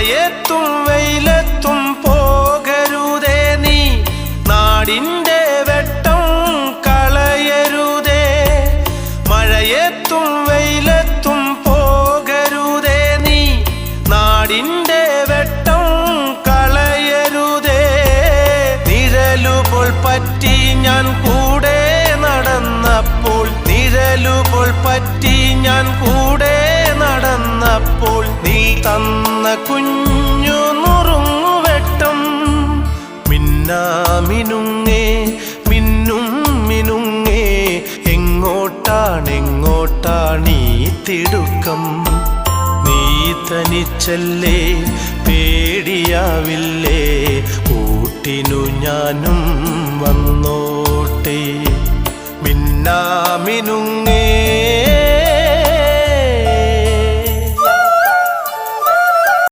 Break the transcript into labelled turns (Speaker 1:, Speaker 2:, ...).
Speaker 1: മഴയത്തും വെയിലത്തും പോകരുതേ നീ, നാടിൻ്റെ വെട്ടം കളയരുതേ. മഴയത്തും വെയിലത്തും പോകരുതേ നീ, നാടിൻ്റെ വെട്ടം കളയരുതേ. നിഴലുപോൾ പറ്റി ഞാൻ കൂടെ നടന്നപ്പോൾ, നിഴലുപോൾ പറ്റി ഞാൻ കൂടെ നടന്നപ്പോൾ, നീ തന്ന കുഞ്ഞു നുറുങ്ങുവെട്ടം. മിന്നാമിനുങ്ങേ മിന്നും മിനുങ്ങേ, എങ്ങോട്ടാണെങ്ങോട്ടാണീ തിടുക്കം? നീ തനിച്ചല്ലേ, പേടിയാവില്ലേ, കൂട്ടിനു ഞാനും വന്നോട്ടെ. മിന്നാമിനുങ്ങേ